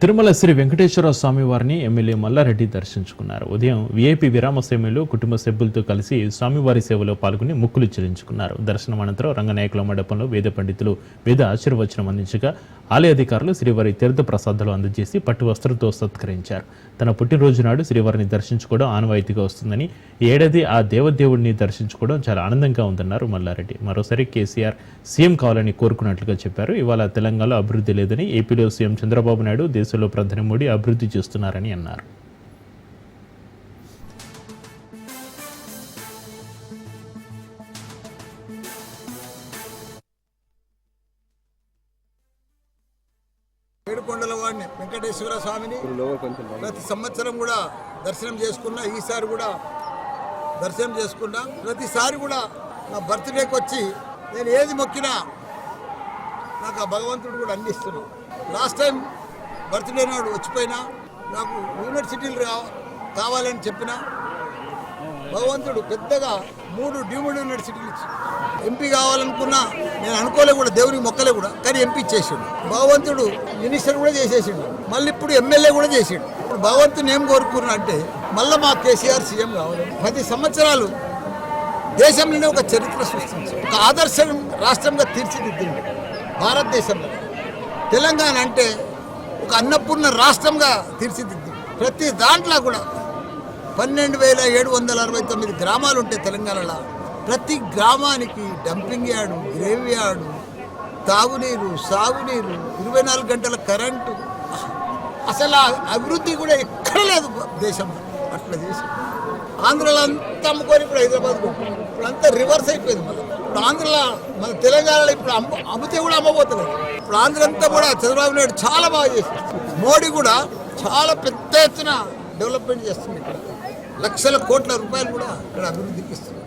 తిరుమల శ్రీ వెంకటేశ్వర స్వామి వారిని ఎమ్మెల్యే మల్లారెడ్డి దర్శించుకున్నారు. ఉదయం వీఐపీ విరామ సమయంలో కుటుంబ సభ్యులతో కలిసి స్వామివారి సేవలో పాల్గొని మొక్కులు చెల్లించుకున్నారు. దర్శనం అనంతరం రంగనాయకుల మండపంలో వేద పండితులు వేద ఆశీర్వచనం అందించగా ఆలయ అధికారులు శ్రీవారి తీర్థ ప్రసాదాలు అందజేసి పట్టు వస్త్రంతో సత్కరించారు. తన పుట్టినరోజు నాడు శ్రీవారిని దర్శించుకోవడం ఆనవాయితీగా వస్తుందని, ఈ ఏడాది ఆ దేవదేవుడిని దర్శించుకోవడం చాలా ఆనందంగా ఉందన్నారు మల్లారెడ్డి. మరోసారి కేసీఆర్ సీఎం కావాలని కోరుకున్నట్లుగా చెప్పారు. ఇవాళ తెలంగాణలో అభివృద్ధి లేదని, ఏపీలో సీఎం చంద్రబాబు నాయుడు, దేశంలో ప్రధాని మోడీ అభివృద్ధి చేస్తున్నారని అన్నారు. ఏడుకొండల వాడిని వెంకటేశ్వర స్వామిని ప్రతి సంవత్సరం కూడా దర్శనం చేసుకున్నా, ఈసారి కూడా దర్శనం చేసుకున్నా. ప్రతిసారి కూడా నా బర్త్డేకి వచ్చి నేను ఏది మొక్కినా నాకు ఆ భగవంతుడు కూడా అందిస్తున్నాను. లాస్ట్ టైం బర్త్డే నాడు వచ్చిపోయినా నాకు యూనివర్సిటీలు కావాలని చెప్పిన భగవంతుడు పెద్దగా 3 డీమ్డ్ యూనివర్సిటీలు ఇచ్చి ఎంపీ కావాలనుకున్నా నేను అనుకోలే కూడా, దేవునికి మొక్కలే కూడా, కానీ ఎంపీ చేసిండు భగవంతుడు. మినిస్టర్ కూడా చేసేసిండు, మళ్ళీ ఇప్పుడు ఎమ్మెల్యే కూడా చేసిండు. ఇప్పుడు భగవంతుని ఏం కోరుకున్నా అంటే మళ్ళీ మా కేసీఆర్ సీఎం కావాలి. 10 సంవత్సరాలు దేశంలోనే ఒక చరిత్ర సృష్టించి ఒక ఆదర్శ రాష్ట్రంగా తీర్చిదిద్దింది భారతదేశంలో. తెలంగాణ అంటే ఒక అన్నపూర్ణ రాష్ట్రంగా తీర్చిదిద్ది. ప్రతి దాంట్లో కూడా 12,769 గ్రామాలు ఉంటాయి తెలంగాణలో. ప్రతి గ్రామానికి డంపింగ్ యార్డు, గ్రేవ్ యార్డు, తాగునీరు, సాగునీరు, 24 గంటల కరెంటు. అసలు అభివృద్ధి కూడా ఎక్కడ లేదు దేశంలో. అట్లా చేసి ఆంధ్రలో అంతా అమ్ముకొని ఇప్పుడు హైదరాబాద్ ఇప్పుడు అంతా రివర్స్ అయిపోయింది. ఇప్పుడు ఆంధ్రలో మన తెలంగాణలో ఇప్పుడు అమ్మితే కూడా అమ్మబోతుంది. ఇప్పుడు ఆంధ్ర అంతా కూడా చంద్రబాబు నాయుడు చాలా బాగా చేస్తుంది. మోడీ కూడా చాలా పెద్ద ఎత్తున డెవలప్మెంట్ చేస్తుంది. ఇక్కడ లక్షల కోట్ల రూపాయలు కూడా ఇక్కడ అభివృద్ధికి ఇస్తుంది.